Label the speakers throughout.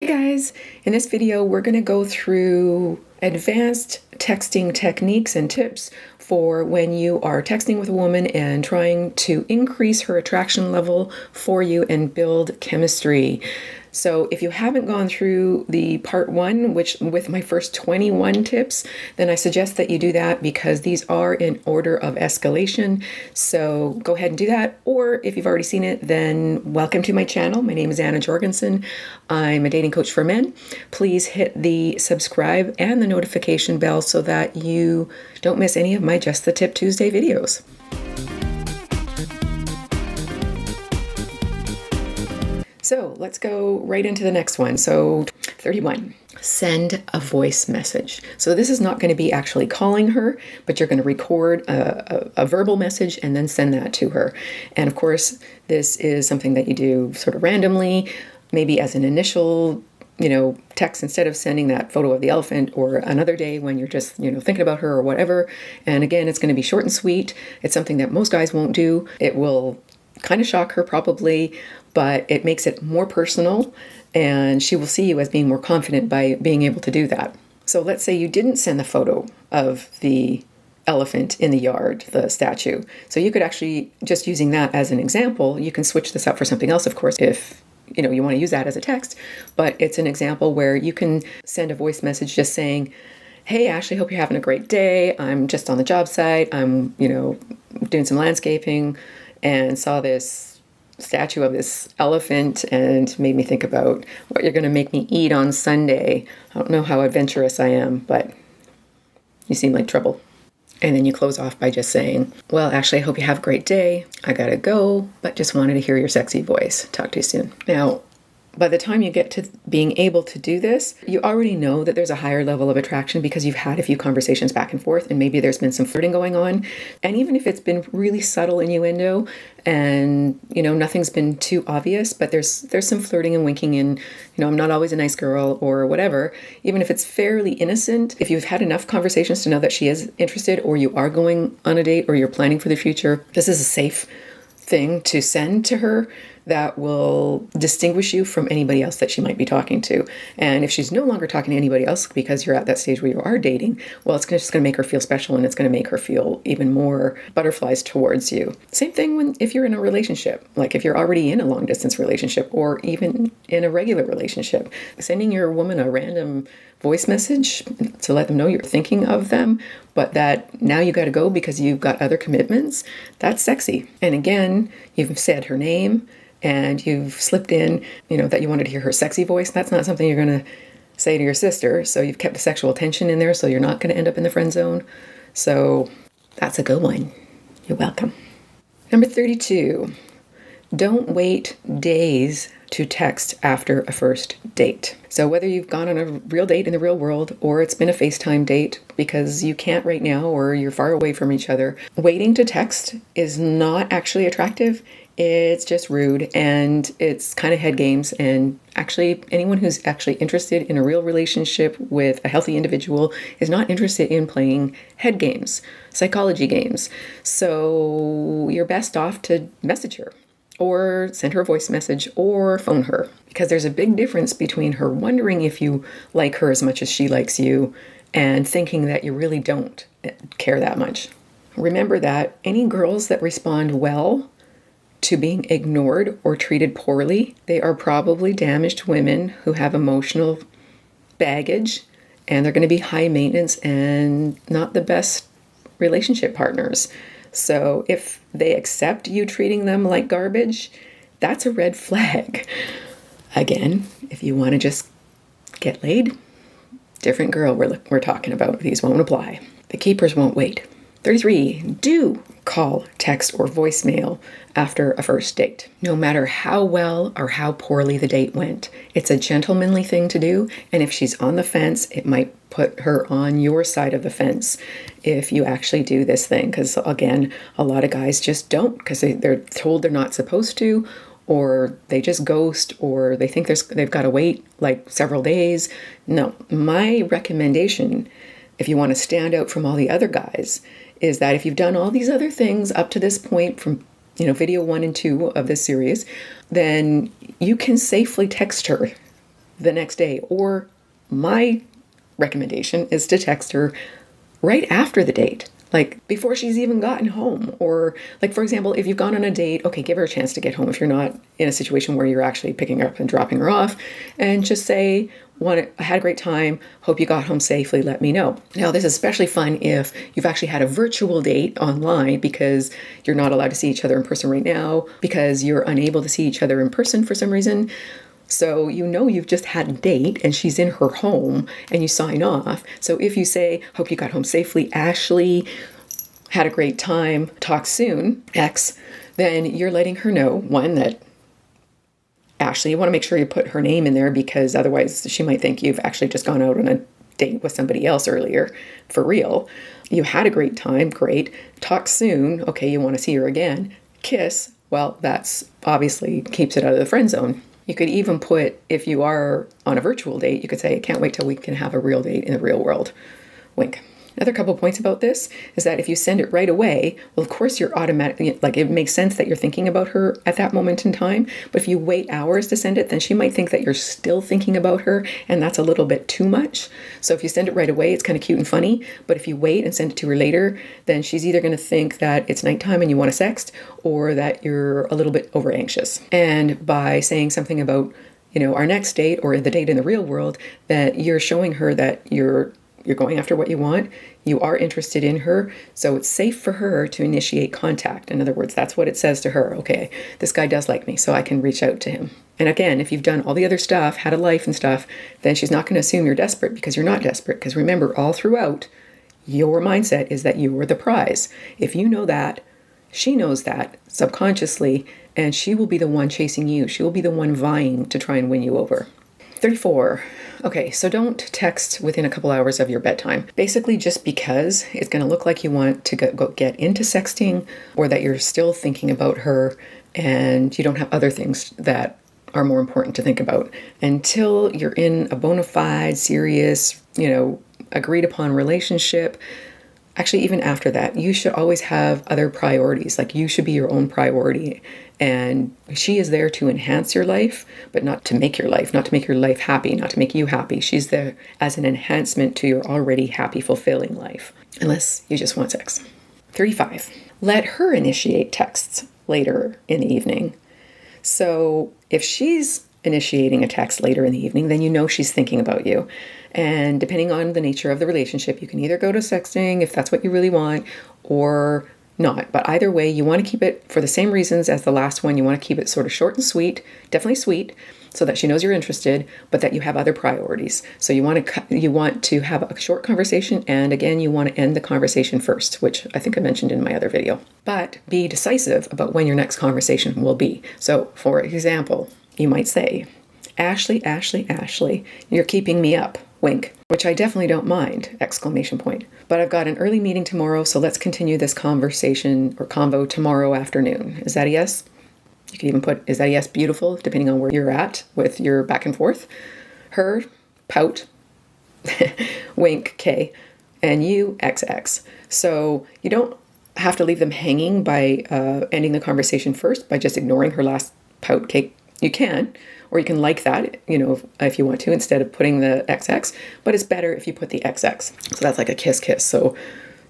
Speaker 1: Hey guys, in this video we're going to go through advanced texting techniques and tips for when you are texting with a woman and trying to increase her attraction level for you and build chemistry. So if you haven't gone through the part 1, which with my first 21 tips, then I suggest that you do that because these are in order of escalation. So go ahead and do that. Or if you've already seen it, then welcome to my channel. My name is Anna Jorgensen. I'm a dating coach for men. Please hit the subscribe and the notification bell so that you don't miss any of my Just the Tip Tuesday videos. So let's go right into the next one. So 31, send a voice message. So this is not going to be actually calling her, but you're going to record a verbal message and then send that to her. And of course, this is something that you do sort of randomly, maybe as an initial text instead of sending that photo of the elephant, or another day when you're just, thinking about her or whatever. And again, it's going to be short and sweet. It's something that most guys won't do. It will kind of shock her probably, but it makes it more personal and she will see you as being more confident by being able to do that. So let's say you didn't send the photo of the elephant in the yard, the statue. So you could actually, just using that as an example, you can switch this up for something else, of course, if you want to use that as a text, but it's an example where you can send a voice message just saying, "Hey, Ashley, hope you're having a great day. I'm just on the job site. I'm, doing some landscaping and saw this statue of this elephant and made me think about what you're going to make me eat on Sunday. I don't know how adventurous I am, but you seem like trouble." And then you close off by just saying, "Well, Ashley, I hope you have a great day. I gotta go, but just wanted to hear your sexy voice. Talk to you soon." Now, by the time you get to being able to do this, you already know that there's a higher level of attraction because you've had a few conversations back and forth and maybe there's been some flirting going on. And even if it's been really subtle innuendo and, nothing's been too obvious, but there's some flirting and winking and, "I'm not always a nice girl," or whatever, even if it's fairly innocent, if you've had enough conversations to know that she is interested or you are going on a date or you're planning for the future, this is a safe thing to send to her that will distinguish you from anybody else that she might be talking to. And if she's no longer talking to anybody else because you're at that stage where you are dating, well, it's just going to make her feel special and it's going to make her feel even more butterflies towards you. Same thing if you're in a relationship, like if you're already in a long distance relationship or even in a regular relationship, sending your woman a random voice message to let them know you're thinking of them, but that now you got to go because you've got other commitments, that's sexy. And again, you've said her name and you've slipped in, that you wanted to hear her sexy voice. That's not something you're going to say to your sister. So you've kept the sexual tension in there, so you're not going to end up in the friend zone. So that's a good one. You're welcome. Number 32, don't wait days to text after a first date. So whether you've gone on a real date in the real world or it's been a FaceTime date because you can't right now or you're far away from each other, waiting to text is not actually attractive. It's just rude and it's kind of head games. And actually, anyone who's actually interested in a real relationship with a healthy individual is not interested in playing head games, psychology games. So you're best off to message her or send her a voice message or phone her, because there's a big difference between her wondering if you like her as much as she likes you and thinking that you really don't care that much. Remember that any girls that respond well to being ignored or treated poorly, they are probably damaged women who have emotional baggage and they're going to be high maintenance and not the best relationship partners. So if they accept you treating them like garbage, that's a red flag. Again, if you want to just get laid, different girl we're talking about. These won't apply. The keepers won't wait. 33, do call, text, or voicemail after a first date. No matter how well or how poorly the date went, it's a gentlemanly thing to do. And if she's on the fence, it might put her on your side of the fence if you actually do this thing. Because again, a lot of guys just don't because they're told they're not supposed to, or they just ghost, or they think they've got to wait like several days. No, my recommendation, if you want to stand out from all the other guys, is that if you've done all these other things up to this point from, video 1 and 2 of this series, then you can safely text her the next day. Or my recommendation is to text her right after the date, like before she's even gotten home. Or like, for example, if you've gone on a date, okay, give her a chance to get home if you're not in a situation where you're actually picking her up and dropping her off, and just say, I had a great time, hope you got home safely, let me know. Now, this is especially fun if you've actually had a virtual date online, because you're not allowed to see each other in person right now, because you're unable to see each other in person for some reason. So you've just had a date and she's in her home, and you sign off. So if you say, hope you got home safely, Ashley, had a great time, talk soon, X, then you're letting her know, one, that Ashley, you want to make sure you put her name in there, because otherwise she might think you've actually just gone out on a date with somebody else earlier for real. You had a great time, great. Talk soon, okay, you want to see her again. Kiss, well, that's obviously keeps it out of the friend zone. You could even put, if you are on a virtual date, you could say, can't wait till we can have a real date in the real world. Wink. Another couple points about this is that if you send it right away, well, of course, you're automatically, like, it makes sense that you're thinking about her at that moment in time. But if you wait hours to send it, then she might think that you're still thinking about her, and that's a little bit too much. So if you send it right away, it's kind of cute and funny. But if you wait and send it to her later, then she's either going to think that it's nighttime and you want to sext, or that you're a little bit over anxious. And by saying something about, our next date or the date in the real world, that you're showing her that you're going after what you want, you are interested in her, so it's safe for her to initiate contact. In other words, that's what it says to her. Okay, this guy does like me, so I can reach out to him. And again, if you've done all the other stuff, had a life and stuff, then she's not going to assume you're desperate, because you're not desperate. Because remember, all throughout, your mindset is that you are the prize. If you know that, she knows that subconsciously, and she will be the one chasing you. She will be the one vying to try and win you over. 34. Okay, so don't text within a couple hours of your bedtime. Basically, just because it's going to look like you want to go get into sexting, or that you're still thinking about her and you don't have other things that are more important to think about. Until you're in a bona fide, serious, agreed upon relationship, actually, even after that, you should always have other priorities. Like, you should be your own priority. And she is there to enhance your life, but not to make your life, not to make your life happy, not to make you happy. She's there as an enhancement to your already happy, fulfilling life, unless you just want sex. 35. Let her initiate texts later in the evening. So if she's initiating a text later in the evening, then she's thinking about you. And depending on the nature of the relationship, you can either go to sexting if that's what you really want, or not. But either way, you want to keep it for the same reasons as the last one. You want to keep it sort of short and sweet, definitely sweet, so that she knows you're interested, but that you have other priorities. So you want to have a short conversation, and again, you want to end the conversation first, which I think I mentioned in my other video. But be decisive about when your next conversation will be. So, for example, you might say, Ashley, Ashley, Ashley, you're keeping me up. Wink. Which I definitely don't mind! Exclamation point. But I've got an early meeting tomorrow, so let's continue this conversation or convo tomorrow afternoon. Is that a yes? You could even put, is that a yes, beautiful, depending on where you're at with your back and forth. Her, pout, wink, K, and you, XX. So you don't have to leave them hanging by ending the conversation first by just ignoring her last pout, K. You can, or you can like that, if you want to, instead of putting the XX, but it's better if you put the XX. So that's like a kiss. So,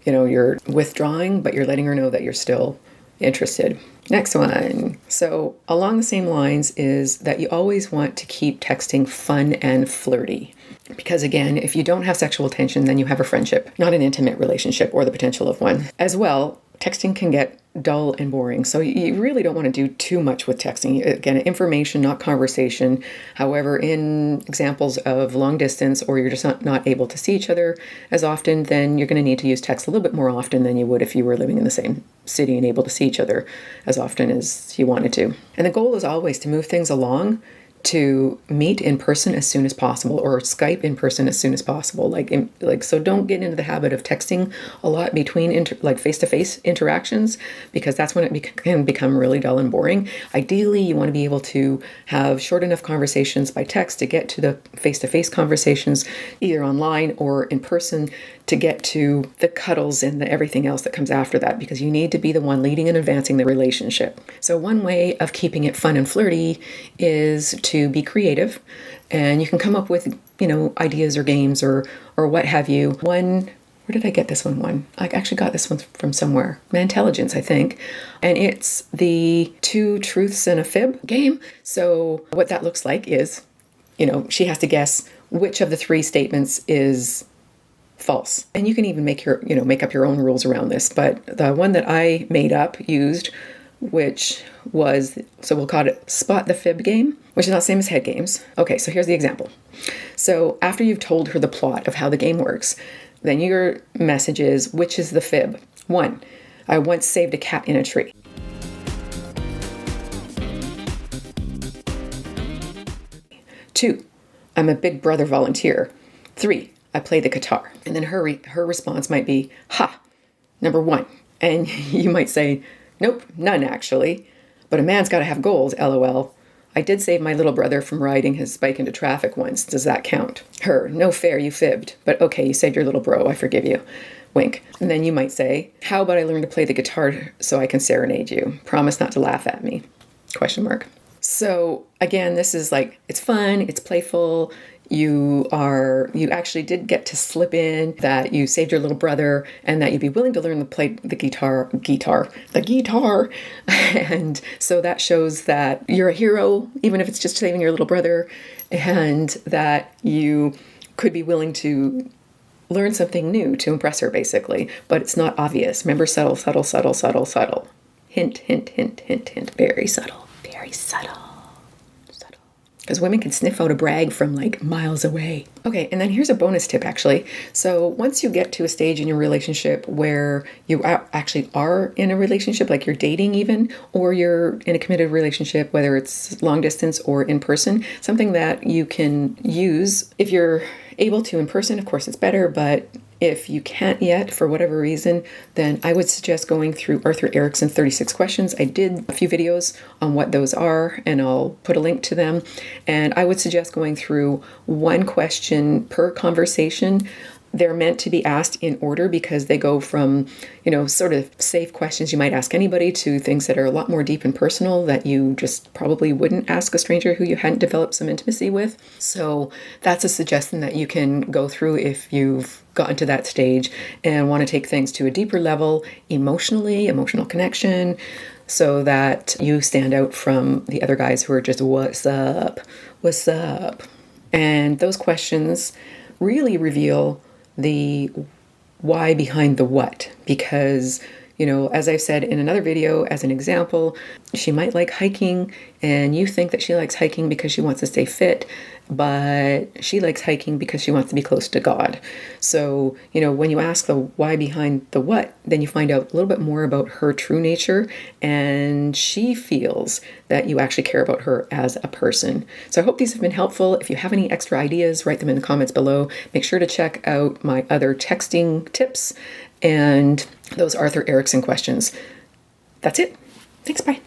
Speaker 1: you're withdrawing, but you're letting her know that you're still interested. Next one. So along the same lines is that you always want to keep texting fun and flirty. Because again, if you don't have sexual tension, then you have a friendship, not an intimate relationship or the potential of one. As well, texting can get dull and boring. So you really don't want to do too much with texting. Again, information, not conversation. However, in examples of long distance, or you're just not able to see each other as often, then you're going to need to use text a little bit more often than you would if you were living in the same city and able to see each other as often as you wanted to. And the goal is always to move things along to meet in person as soon as possible, or Skype in person as soon as possible. So don't get into the habit of texting a lot between face-to-face interactions, because that's when it can become really dull and boring. Ideally, you want to be able to have short enough conversations by text to get to the face-to-face conversations, either online or in person, to get to the cuddles and the everything else that comes after that, because you need to be the one leading and advancing the relationship. So one way of keeping it fun and flirty is to be creative. And you can come up with, ideas or games or what have you. Where did I get this one? I actually got this one from somewhere. My Intelligence, I think. And it's the 2 truths and a fib game. So what that looks like is, she has to guess which of the 3 statements is false. And you can even make up your own rules around this. But the one that I used, which was, so we'll call it Spot the Fib game, which is not the same as Head Games. Okay, so here's the example. So after you've told her the plot of how the game works, then your message is, which is the fib? 1, I once saved a cat in a tree. 2, I'm a Big Brother volunteer. 3, I play the guitar. And then her response might be, ha, number 1. And you might say, nope, none actually. But a man's got to have goals, LOL. I did save my little brother from riding his bike into traffic once. Does that count? Her, no fair, you fibbed. But okay, you saved your little bro, I forgive you. Wink. And then you might say, how about I learn to play the guitar so I can serenade you? Promise not to laugh at me. ? So again, this is like, it's fun, it's playful. You actually did get to slip in that you saved your little brother and that you'd be willing to learn to play the guitar. And so that shows that you're a hero, even if it's just saving your little brother, and that you could be willing to learn something new to impress her, basically. But it's not obvious. Remember, subtle. Hint, hint, hint, hint, hint. Very subtle. Very subtle. Because women can sniff out a brag from like miles away. Okay, and then here's a bonus tip actually. So once you get to a stage in your relationship where you actually are in a relationship, like you're dating even, or you're in a committed relationship, whether it's long distance or in person, something that you can use if you're able to in person, of course it's better, but if you can't yet, for whatever reason, then I would suggest going through Arthur Erickson's 36 questions. I did a few videos on what those are, and I'll put a link to them. And I would suggest going through 1 question per conversation. They're meant to be asked in order because they go from, sort of safe questions you might ask anybody to things that are a lot more deep and personal that you just probably wouldn't ask a stranger who you hadn't developed some intimacy with. So that's a suggestion that you can go through if you've gotten to that stage and want to take things to a deeper level emotional connection, so that you stand out from the other guys who are just, what's up? And those questions really reveal the why behind the what, because as I've said in another video, as an example, she might like hiking and you think that she likes hiking because she wants to stay fit, but she likes hiking because she wants to be close to God. So, when you ask the why behind the what, then you find out a little bit more about her true nature, and she feels that you actually care about her as a person. So I hope these have been helpful. If you have any extra ideas, write them in the comments below. Make sure to check out my other texting tips and those Arthur Erickson questions. That's it. Thanks, bye.